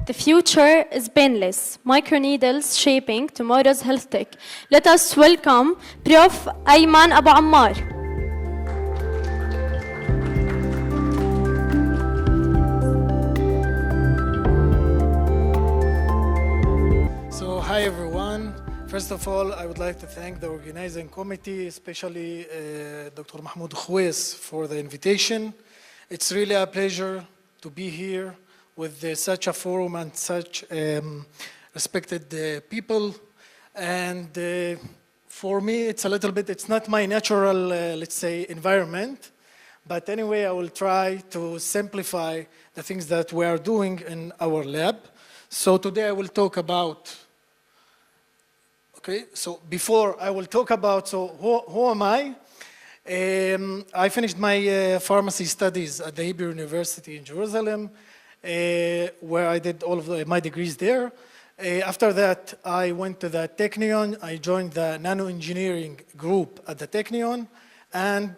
The future is painless. Microneedles shaping tomorrow's health tech. Let us welcome Prof. Ayman Abu Ammar. So, hi everyone. First of all, I would like to thank the organizing committee, especially Dr. Mahmoud Khoues, for the invitation. It's really a pleasure to be here with such a forum and such respected people. And for me, it's a little bit, it's not my natural, let's say, environment. But anyway, I will try to simplify the things that we are doing in our lab. So today I will talk about, okay, so before I will talk about, so who am I? I finished my pharmacy studies at the Hebrew University in Jerusalem, where I did all of my degrees there. After that, I went to the Technion. I joined the nano-engineering group at the Technion. And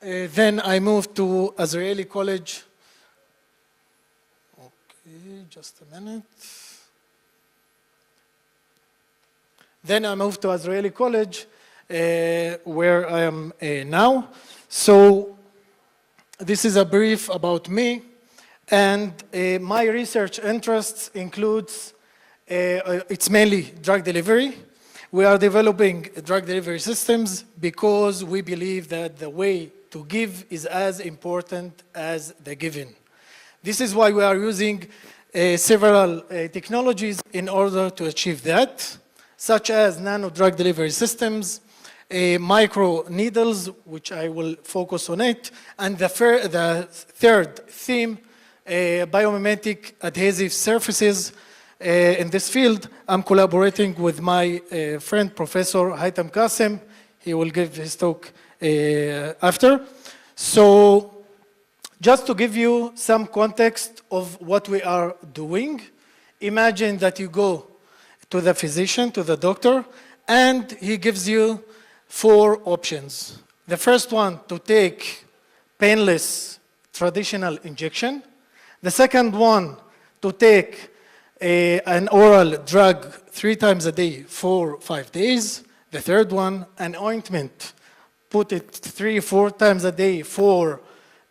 then I moved to Azrieli College. Okay, just a minute. Then I moved to Azrieli College, where I am now. So this is a brief about me. And my research interests includes, it's mainly drug delivery. We are developing drug delivery systems because we believe that the way to give is as important as the given. This is why we are using several technologies in order to achieve that, such as nano drug delivery systems, micro needles, which I will focus on it, and the third theme, biomimetic adhesive surfaces. In this field, I'm collaborating with my friend, Professor Haitam Qasim. He will give his talk after. So just to give you some context of what we are doing, imagine that you go to the physician, to the doctor, and he gives you 4 options. The first one, to take painless traditional injection. The second one, to take an oral drug 3 times a day for 5 days. The third one, an ointment. Put it 3 or 4 times a day for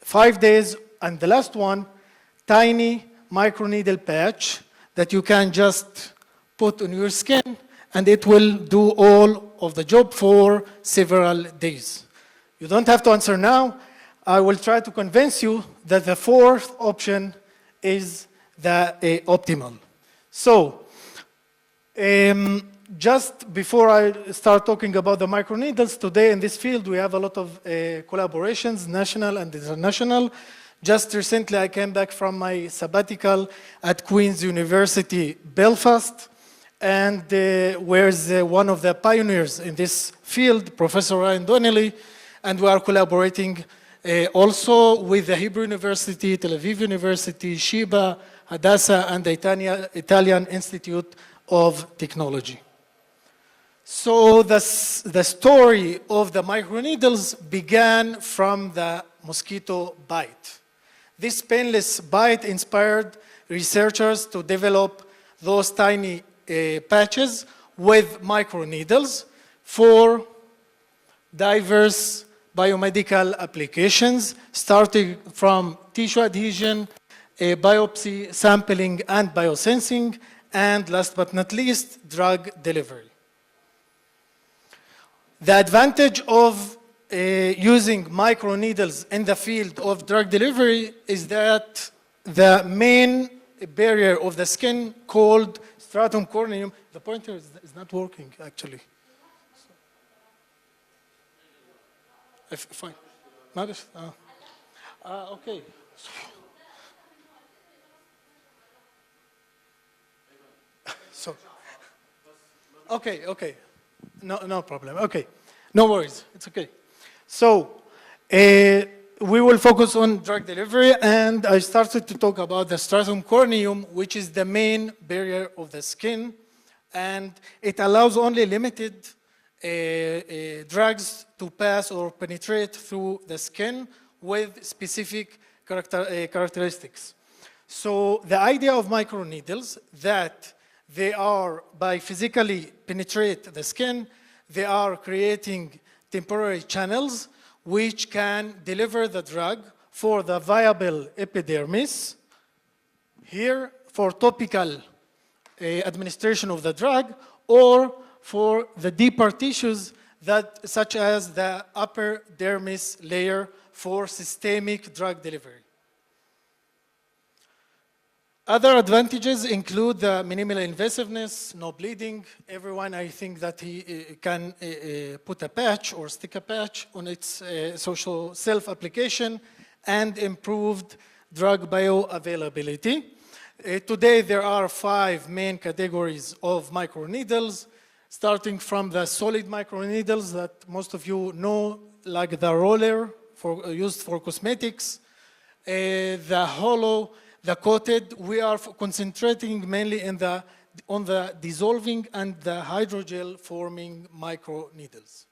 5 days. And the last one, tiny microneedle patch that you can just put on your skin, and it will do all of the job for several days. You don't have to answer now. I will try to convince you that the 4th option is the optimal. So, just before I start talking about the microneedles, today in this field we have a lot of collaborations, national and international. Just recently I came back from my sabbatical at Queen's University, Belfast, and where's one of the pioneers in this field, Professor Ryan Donnelly, and we are collaborating also with the Hebrew University, Tel Aviv University, Sheba, Hadassah, and the Italian Institute of Technology. So the story of the microneedles began from the mosquito bite. This painless bite inspired researchers to develop those tiny patches with microneedles for diverse biomedical applications, starting from tissue adhesion, biopsy, sampling, and biosensing, and last but not least, drug delivery. The advantage of using microneedles in the field of drug delivery is that the main barrier of the skin called stratum corneum, the pointer is not working actually. Fine. Okay. So, okay. No problem. Okay. No worries. It's okay. So, we will focus on drug delivery, and I started to talk about the stratum corneum, which is the main barrier of the skin, and it allows only limited drugs to pass or penetrate through the skin with specific characteristics. So the idea of microneedles that they are, by physically penetrate the skin, they are creating temporary channels which can deliver the drug for the viable epidermis, here for topical administration of the drug, or for the deeper tissues that, such as the upper dermis layer for systemic drug delivery. Other advantages include the minimal invasiveness, no bleeding. Everyone, I think that he can put a patch or stick a patch on its social self-application, and improved drug bioavailability. Today, there are 5 main categories of microneedles, starting from the solid microneedles that most of you know, like the roller used for cosmetics, the hollow, the coated. We are concentrating mainly on the dissolving and the hydrogel forming microneedles,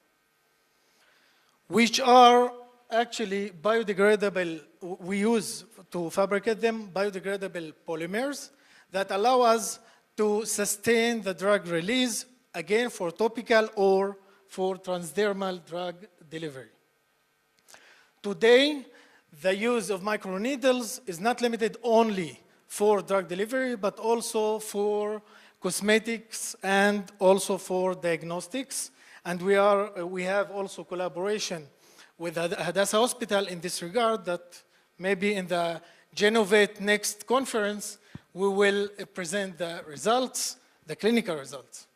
which are actually biodegradable. We use to fabricate them biodegradable polymers that allow us to sustain the drug release, again for topical or for transdermal drug delivery. Today, the use of microneedles is not limited only for drug delivery, but also for cosmetics and also for diagnostics. And we have also collaboration with Hadassah Hospital in this regard, that maybe in the Jinnovate next conference, we will present the results, the clinical results.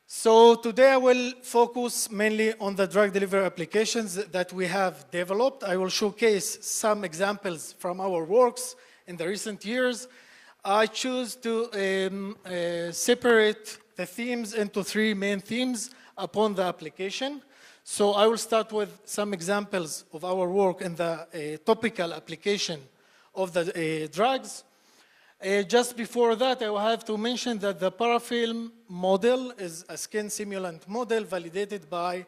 So today I will focus mainly on the drug delivery applications that we have developed. I will showcase some examples from our works in the recent years. I choose to separate the themes into 3 main themes upon the application. So I will start with some examples of our work in the topical application of the drugs. Just before that, I will have to mention that the parafilm model is a skin simulant model validated by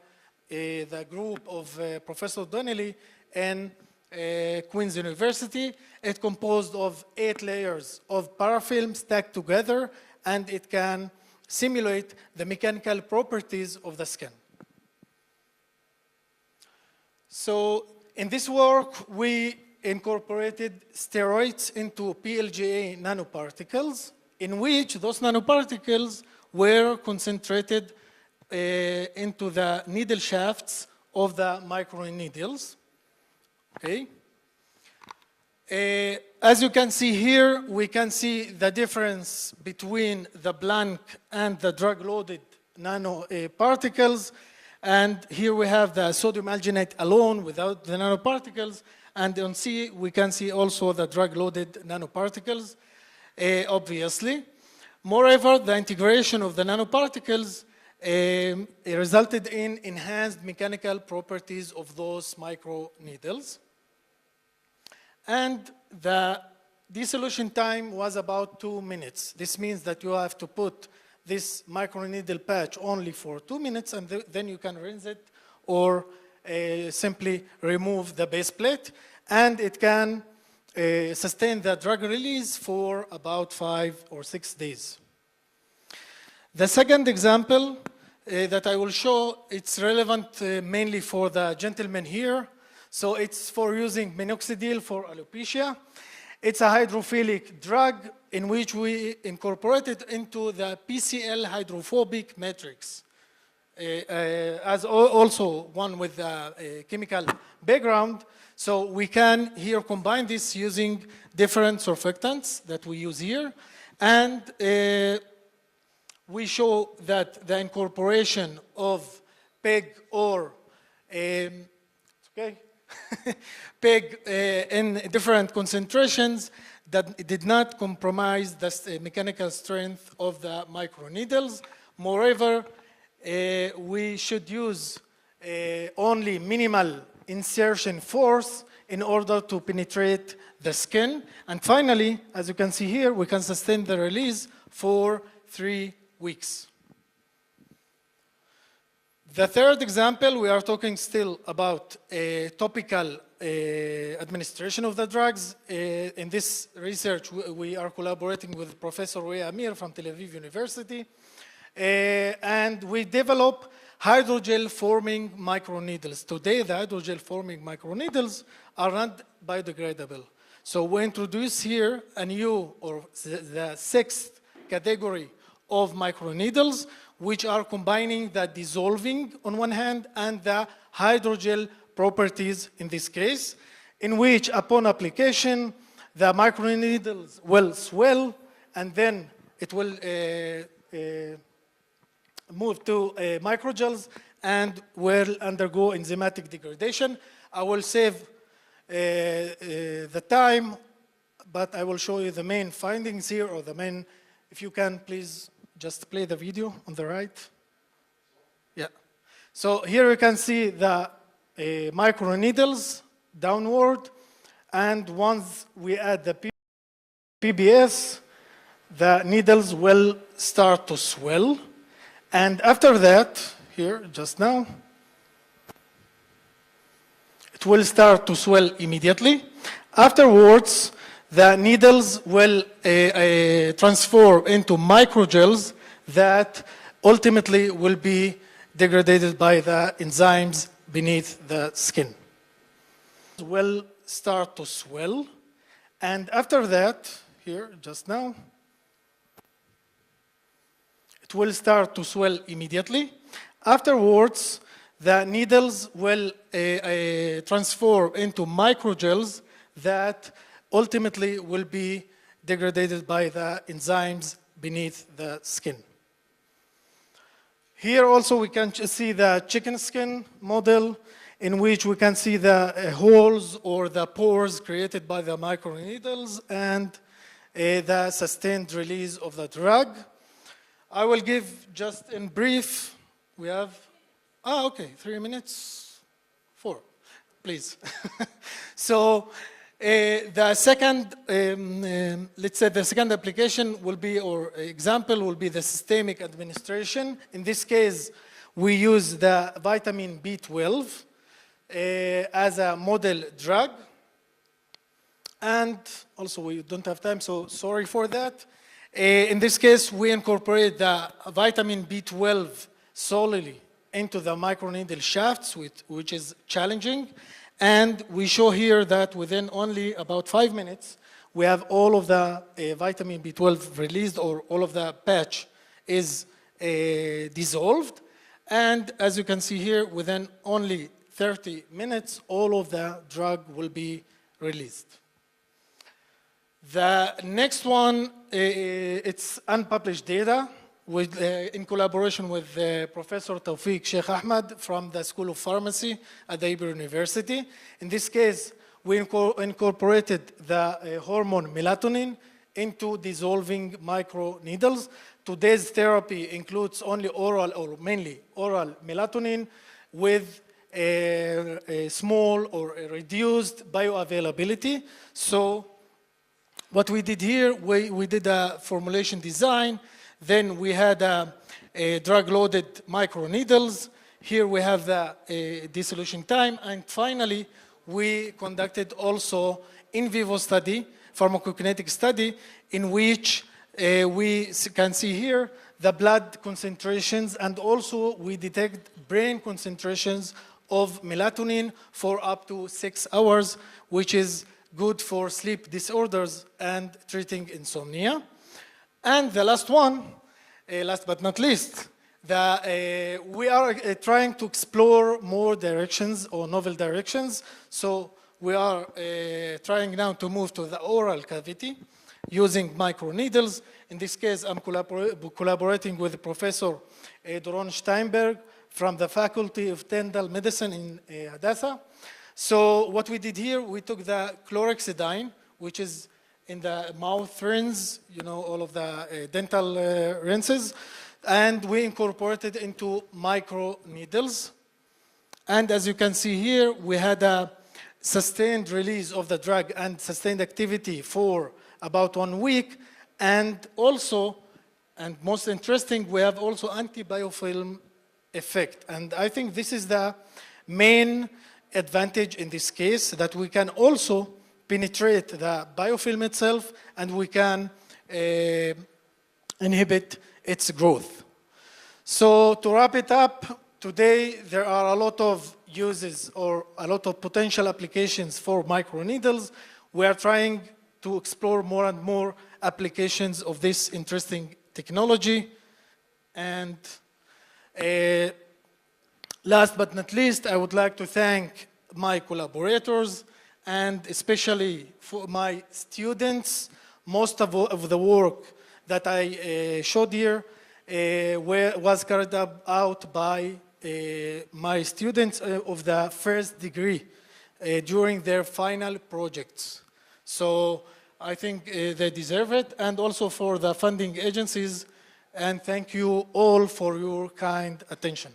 the group of Professor Donnelly and Queen's University. It's composed of 8 layers of parafilm stacked together, and it can simulate the mechanical properties of the skin. So in this work, we incorporated steroids into PLGA nanoparticles, in which those nanoparticles were concentrated into the needle shafts of the microneedles. Okay. As you can see here, we can see the difference between the blank and the drug-loaded nanoparticles. And here we have the sodium alginate alone without the nanoparticles. And on C, we can see also the drug-loaded nanoparticles, obviously. Moreover, the integration of the nanoparticles resulted in enhanced mechanical properties of those microneedles. And the dissolution time was about 2 minutes. This means that you have to put this microneedle patch only for 2 minutes, and then you can rinse it or simply remove the base plate, and it can sustain the drug release for about 5 or 6 days. The second example that I will show, it's relevant mainly for the gentleman here. So it's for using minoxidil for alopecia. It's a hydrophilic drug in which we incorporated into the PCL hydrophobic matrix. As also one with a chemical background. So we can here combine this using different surfactants that we use here. And we show that the incorporation of PEG or, okay, PEG in different concentrations that did not compromise the mechanical strength of the microneedles. Moreover, we should use only minimal insertion force in order to penetrate the skin. And finally, as you can see here, we can sustain the release for 3 weeks. The third example, we are talking still about topical administration of the drugs. In this research, we are collaborating with Professor Ammar from Tel Aviv University. And we develop hydrogel forming microneedles. Today, the hydrogel forming microneedles are not biodegradable. So we introduce here a new, or the sixth category of microneedles, which are combining the dissolving on one hand and the hydrogel properties in this case, in which upon application, the microneedles will swell and then it will move to microgels and will undergo enzymatic degradation. I will save the time, but I will show you the main findings here, or the main, if you can please just play the video on the right. Yeah. So here you can see the microneedles downward, and once we add the PBS, the needles will start to swell. And after that, here, just now, it will start to swell immediately. Afterwards, the needles will transform into microgels that ultimately will be degraded by the enzymes beneath the skin. Will start to swell. And after that, here, just now, it will start to swell immediately. Afterwards, the needles will transform into microgels that ultimately will be degraded by the enzymes beneath the skin. Here also we can see the chicken skin model, in which we can see the holes or the pores created by the microneedles and the sustained release of the drug. I will give just in brief, we have, okay, 3 minutes, 4, please. So the second, let's say the second application will be, or example will be the systemic administration. In this case, we use the vitamin B12 as a model drug. And also we don't have time, so sorry for that. In this case, we incorporate the vitamin B12 solely into the microneedle shafts, which is challenging. And we show here that within only about 5 minutes, we have all of the vitamin B12 released, or all of the patch is dissolved. And as you can see here, within only 30 minutes, all of the drug will be released. The next one, it's unpublished data with, in collaboration with Professor Tawfiq Sheikh Ahmed from the School of Pharmacy at the Hebrew University. In this case, we incorporated the hormone melatonin into dissolving microneedles. Today's therapy includes only oral, or mainly oral melatonin with a small or a reduced bioavailability. So what we did here, we did a formulation design, then we had a drug-loaded microneedles. Here we have the dissolution time, and finally, we conducted also in vivo study, pharmacokinetic study, in which we can see here the blood concentrations, and also we detect brain concentrations of melatonin for up to 6 hours, which is good for sleep disorders and treating insomnia. And the last one, last but not least, we are trying to explore more directions or novel directions. So we are trying now to move to the oral cavity using microneedles. In this case, I'm collaborating with Professor Doron Steinberg from the Faculty of Dental Medicine in Hadassah. So what we did here, we took the chlorhexidine, which is in the mouth rinse, you know, all of the dental rinses, and we incorporated into microneedles. And as you can see here, we had a sustained release of the drug and sustained activity for about 1 week. And also, and most interesting, we have also anti-biofilm effect. And I think this is the main advantage in this case, that we can also penetrate the biofilm itself and we can inhibit its growth. So to wrap it up, today there are a lot of uses or a lot of potential applications for microneedles. We are trying to explore more and more applications of this interesting technology. And last but not least, I would like to thank my collaborators and especially for my students. Most of the work that I showed here was carried out by my students of the first degree during their final projects. So I think they deserve it, and also for the funding agencies. And thank you all for your kind attention.